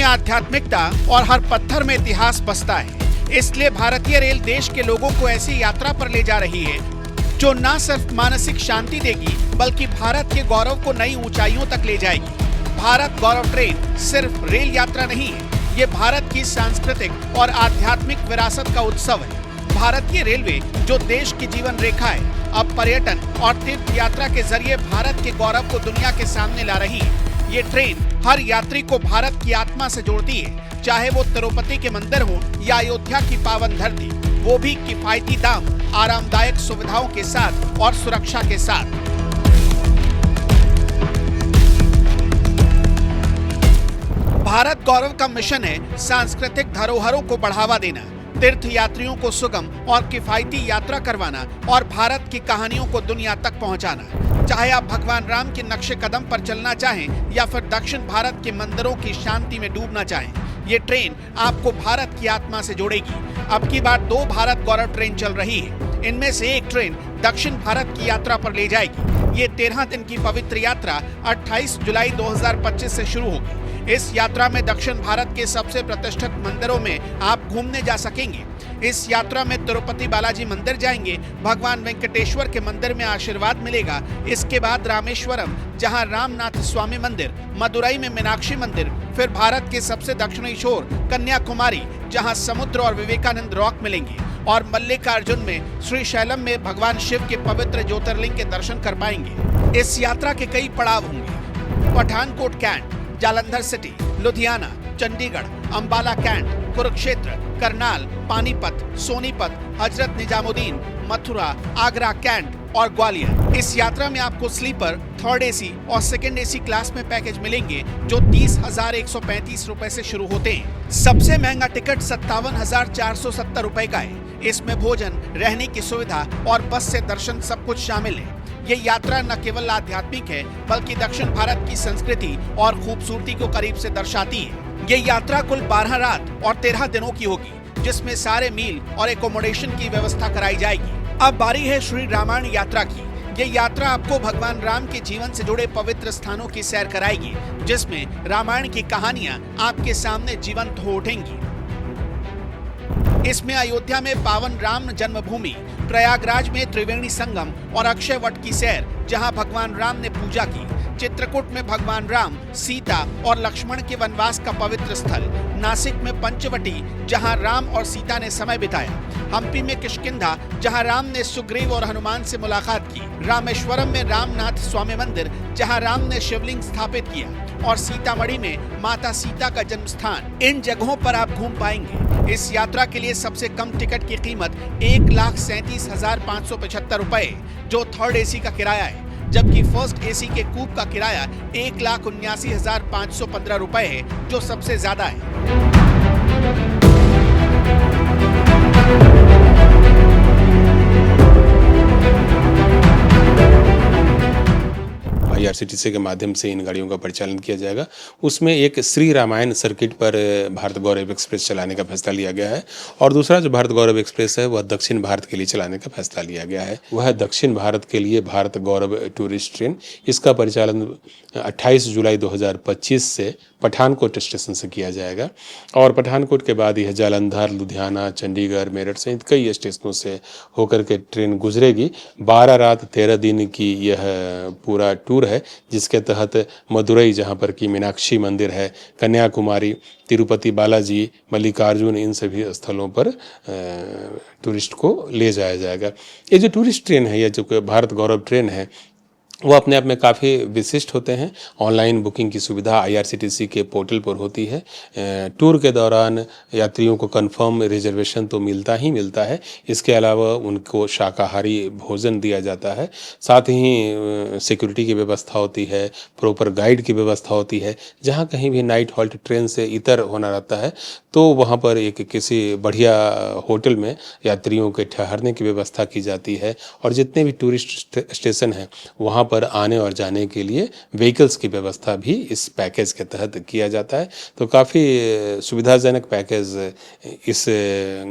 आध्यात्मिकता और हर पत्थर में इतिहास बसता है। इसलिए भारतीय रेल देश के लोगों को ऐसी यात्रा पर ले जा रही है जो न सिर्फ मानसिक शांति देगी बल्कि भारत के गौरव को नई ऊंचाइयों तक ले जाएगी। भारत गौरव ट्रेन सिर्फ रेल यात्रा नहीं है, ये भारत की सांस्कृतिक और आध्यात्मिक विरासत का उत्सव है। भारतीय रेलवे जो देश की जीवन रेखा है, अब पर्यटन और तीर्थ यात्रा के जरिए भारत के गौरव को दुनिया के सामने ला रही है। ये ट्रेन हर यात्री को भारत की आत्मा से जोड़ती है, चाहे वो तिरुपति के मंदिर हो या अयोध्या की पावन धरती, वो भी किफायती दाम, आरामदायक सुविधाओं के साथ और सुरक्षा के साथ। भारत गौरव का मिशन है सांस्कृतिक धरोहरों को बढ़ावा देना, तीर्थ यात्रियों को सुगम और किफायती यात्रा करवाना और भारत की कहानियों को दुनिया तक पहुंचाना। चाहे आप भगवान राम के नक्शे कदम पर चलना चाहें या फिर दक्षिण भारत के मंदिरों की शांति में डूबना चाहें, ये ट्रेन आपको भारत की आत्मा से जोड़ेगी। अब की बार 2 भारत गौरव ट्रेन चल रही है। इनमें से एक ट्रेन दक्षिण भारत की यात्रा पर ले जाएगी। ये 13 दिन की पवित्र यात्रा 28 जुलाई 2025 से शुरू होगी। इस यात्रा में दक्षिण भारत के सबसे प्रतिष्ठित मंदिरों में आप घूमने जा सकेंगे। इस यात्रा में तिरुपति बालाजी मंदिर जाएंगे, भगवान वेंकटेश्वर के मंदिर में आशीर्वाद मिलेगा। इसके बाद रामेश्वरम, जहां रामनाथ स्वामी मंदिर, मदुरई में मीनाक्षी मंदिर, फिर भारत के सबसे दक्षिणी छोर कन्याकुमारी, जहां समुद्र और विवेकानंद रॉक मिलेंगे, और मल्लिकार्जुन में श्रीशैलम में भगवान शिव के पवित्र ज्योतिर्लिंग के दर्शन कर पाएंगे। इस यात्रा के कई पड़ाव होंगे। Pathankot cantt, Jalandhar city, Ludhiana, Chandigarh, Ambala cantt, Kurukshetra, Karnal, Panipat, Sonipat, Hazrat Nizamuddin, Mathura, Agra cantt और ग्वालियर। इस यात्रा में आपको स्लीपर, थर्ड एसी और सेकंड एसी क्लास में पैकेज मिलेंगे जो 30,135 रुपए से शुरू होते हैं। सबसे महंगा टिकट 57,470 रुपए का है। इसमें भोजन, रहने की सुविधा और बस से दर्शन सब कुछ शामिल है। ये यात्रा न केवल आध्यात्मिक है बल्कि दक्षिण भारत की संस्कृति और खूबसूरती को करीब से दर्शाती है। ये यात्रा कुल 12 रात और 13 दिनों की होगी, जिसमें सारे मील और एकोमोडेशन की व्यवस्था कराई जाएगी। अब बारी है श्री रामायण यात्रा की। ये यात्रा आपको भगवान राम के जीवन से जुड़े पवित्र स्थानों की सैर कराएगी, जिसमें रामायण की कहानियां आपके सामने जीवंत हो उठेंगी। इसमें अयोध्या में पावन राम जन्मभूमि, प्रयागराज में त्रिवेणी संगम और अक्षय वट की सैर जहां भगवान राम ने पूजा की, चित्रकूट में भगवान राम, सीता और लक्ष्मण के वनवास का पवित्र स्थल, नासिक में पंचवटी जहां राम और सीता ने समय बिताया, हम्पी में किष्किंधा जहां राम ने सुग्रीव और हनुमान से मुलाकात की, रामेश्वरम में रामनाथ स्वामी मंदिर जहां राम ने शिवलिंग स्थापित किया, और सीतामढ़ी में माता सीता का जन्म स्थान। इन जगहों पर आप घूम पाएंगे। इस यात्रा के लिए सबसे कम टिकट की कीमत 1,37,575 रुपए, जो थर्ड एसी का किराया है, जबकि फर्स्ट एसी के कूप का किराया 1,79,515 रुपए है, जो सबसे ज्यादा है। IRCTC के माध्यम से इन गाड़ियों का परिचालन किया जाएगा। उसमें एक श्री रामायण सर्किट पर भारत गौरव एक्सप्रेस चलाने का फैसला लिया गया है, और दूसरा जो भारत गौरव एक्सप्रेस है वह दक्षिण भारत के लिए चलाने का फैसला लिया गया है। वह दक्षिण भारत के लिए भारत गौरव टूरिस्ट ट्रेन, इसका परिचालन 28 जुलाई 2025 से पठानकोट स्टेशन से किया जाएगा, और पठानकोट के बाद यह जालंधर, लुधियाना, चंडीगढ़, मेरठ सहित कई स्टेशनों से होकर के ट्रेन गुजरेगी। 12 रात 13 दिन की यह पूरा टूर है, जिसके तहत मदुरई, जहां पर कि मीनाक्षी मंदिर है, कन्याकुमारी, तिरुपति बालाजी, मल्लिकार्जुन, इन सभी स्थलों पर टूरिस्ट को ले जाया जाएगा। ये जो टूरिस्ट ट्रेन है, यह जो भारत गौरव ट्रेन है, वो अपने आप में काफ़ी विशिष्ट होते हैं। ऑनलाइन बुकिंग की सुविधा IRCTC के पोर्टल पर होती है। टूर के दौरान यात्रियों को कंफर्म रिजर्वेशन तो मिलता ही मिलता है, इसके अलावा उनको शाकाहारी भोजन दिया जाता है, साथ ही सिक्योरिटी की व्यवस्था होती है, प्रॉपर गाइड की व्यवस्था होती है। जहाँ कहीं भी नाइट हॉल्ट ट्रेन से इतर होना रहता है तो वहाँ पर एक किसी बढ़िया होटल में यात्रियों के ठहरने की व्यवस्था की जाती है, और जितने भी टूरिस्ट स्टेशन हैं वहाँ पर आने और जाने के लिए व्हीकल्स की व्यवस्था भी इस पैकेज के तहत किया जाता है। तो काफ़ी सुविधाजनक पैकेज इस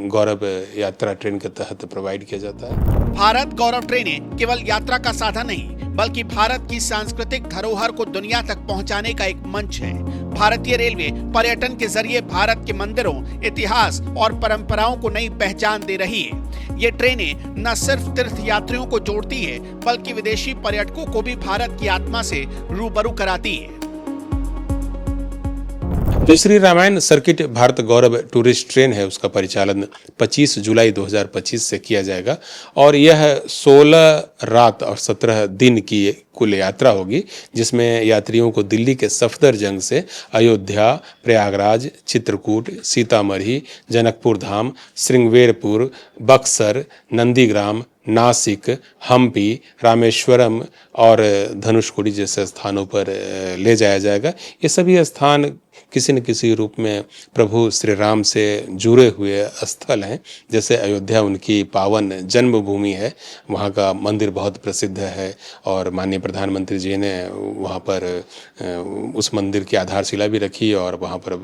गौरव यात्रा ट्रेन के तहत प्रोवाइड किया जाता है। भारत गौरव ट्रेनें केवल यात्रा का साधन नहीं बल्कि भारत की सांस्कृतिक धरोहर को दुनिया तक पहुंचाने का एक मंच है। भारतीय रेलवे पर्यटन के जरिए भारत के मंदिरों, इतिहास और परंपराओं को नई पहचान दे रही है। ये ट्रेनें न सिर्फ तीर्थ यात्रियों को जोड़ती है, बल्कि विदेशी पर्यटकों को भी भारत की आत्मा से रूबरू कराती है। जो श्री रामायण सर्किट भारत गौरव टूरिस्ट ट्रेन है, उसका परिचालन 25 जुलाई 2025 से किया जाएगा और यह 16 रात और 17 दिन की कुल यात्रा होगी, जिसमें यात्रियों को दिल्ली के सफदरजंग से अयोध्या, प्रयागराज, चित्रकूट, सीतामढ़ी, जनकपुर धाम, श्रृंगवेरपुर, बक्सर, नंदीग्राम, नासिक, हम्पी, रामेश्वरम और धनुषकोडी जैसे स्थानों पर ले जाया जाएगा। ये सभी स्थान किसी न किसी रूप में प्रभु श्री राम से जुड़े हुए स्थल हैं। जैसे अयोध्या उनकी पावन जन्मभूमि है, वहाँ का मंदिर बहुत प्रसिद्ध है और माननीय प्रधानमंत्री जी ने वहाँ पर उस मंदिर की आधारशिला भी रखी और वहाँ पर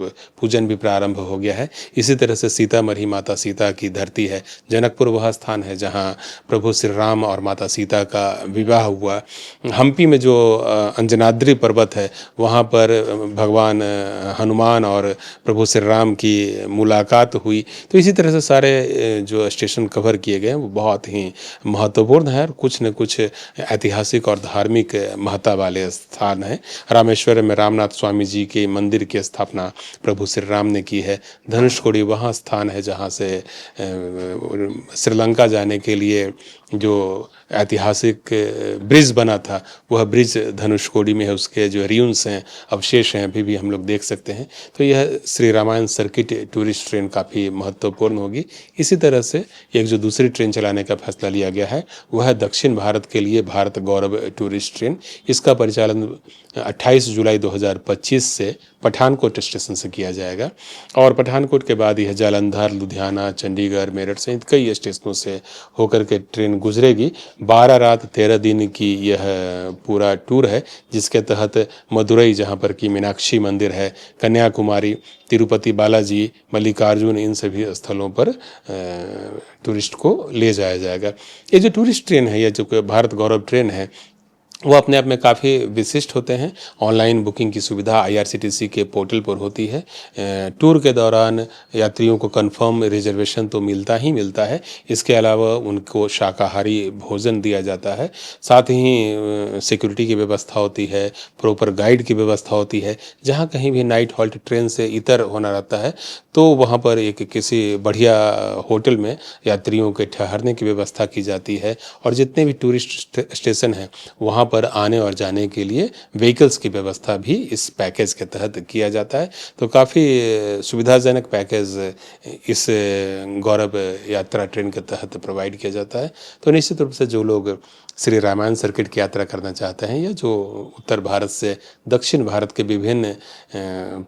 पूजन भी प्रारंभ हो गया है। इसी तरह से सीतामढ़ी माता सीता की धरती है। जनकपुर वह स्थान है जहाँ प्रभु श्री राम और माता सीता का विवाह हुआ। हम्पी में जो अंजनाद्री पर्वत है, वहाँ पर भगवान हनुमान और प्रभु श्री राम की मुलाकात हुई। तो इसी तरह से सारे जो स्टेशन कवर किए गए हैं वो बहुत ही महत्वपूर्ण है और कुछ न कुछ ऐतिहासिक और धार्मिक महत्ता वाले स्थान हैं। रामेश्वर में रामनाथ स्वामी जी के मंदिर की स्थापना प्रभु श्री राम ने की है। धनुषकोडी वहाँ स्थान है जहाँ से श्रीलंका जाने के लिए जो ऐतिहासिक ब्रिज बना था, वह ब्रिज धनुषकोडी में है। उसके जो रियून्स हैं, अवशेष हैं, अभी भी हम लोग देख सकते हैं। तो यह Shri Ramayan circuit tourist train काफ़ी महत्वपूर्ण होगी। इसी तरह से एक जो दूसरी ट्रेन चलाने का फैसला लिया गया है, वह है दक्षिण भारत के लिए भारत गौरव टूरिस्ट ट्रेन। इसका परिचालन 28 जुलाई 2025 से पठानकोट स्टेशन से किया जाएगा और पठानकोट के बाद यह जालंधर, लुधियाना, चंडीगढ़, मेरठ सहित कई स्टेशनों से होकर के ट्रेन गुजरेगी। 12 रात 13 दिन की यह पूरा टूर है, जिसके तहत मदुरई, जहाँ पर कि मीनाक्षी मंदिर है, कन्याकुमारी, तिरुपति बालाजी, मल्लिकार्जुन, इन सभी स्थलों पर टूरिस्ट को ले जाया जाएगा। ये जो टूरिस्ट ट्रेन है, ये जो भारत गौरव ट्रेन है, वो अपने आप में काफ़ी विशिष्ट होते हैं। ऑनलाइन बुकिंग की सुविधा IRCTC के पोर्टल पर होती है। टूर के दौरान यात्रियों को कंफर्म रिजर्वेशन तो मिलता ही मिलता है, इसके अलावा उनको शाकाहारी भोजन दिया जाता है। साथ ही सिक्योरिटी की व्यवस्था होती है, प्रॉपर गाइड की व्यवस्था होती है। जहाँ कहीं भी नाइट हॉल्ट ट्रेन से इतर होना रहता है तो वहाँ पर एक किसी बढ़िया होटल में यात्रियों के ठहरने की व्यवस्था की जाती है और जितने भी टूरिस्ट स्टेशन हैं वहाँ पर आने और जाने के लिए व्हीकल्स की व्यवस्था भी इस पैकेज के तहत किया जाता है। तो काफ़ी सुविधाजनक पैकेज इस गौरव यात्रा ट्रेन के तहत प्रोवाइड किया जाता है। तो निश्चित रूप से जो लोग श्री रामायण सर्किट की यात्रा करना चाहते हैं या जो उत्तर भारत से दक्षिण भारत के विभिन्न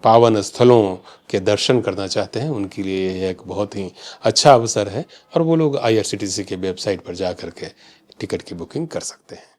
पावन स्थलों के दर्शन करना चाहते हैं, उनके लिए यह एक बहुत ही अच्छा अवसर है और वो लोग IRCTC के वेबसाइट पर जा कर के टिकट की बुकिंग कर सकते हैं।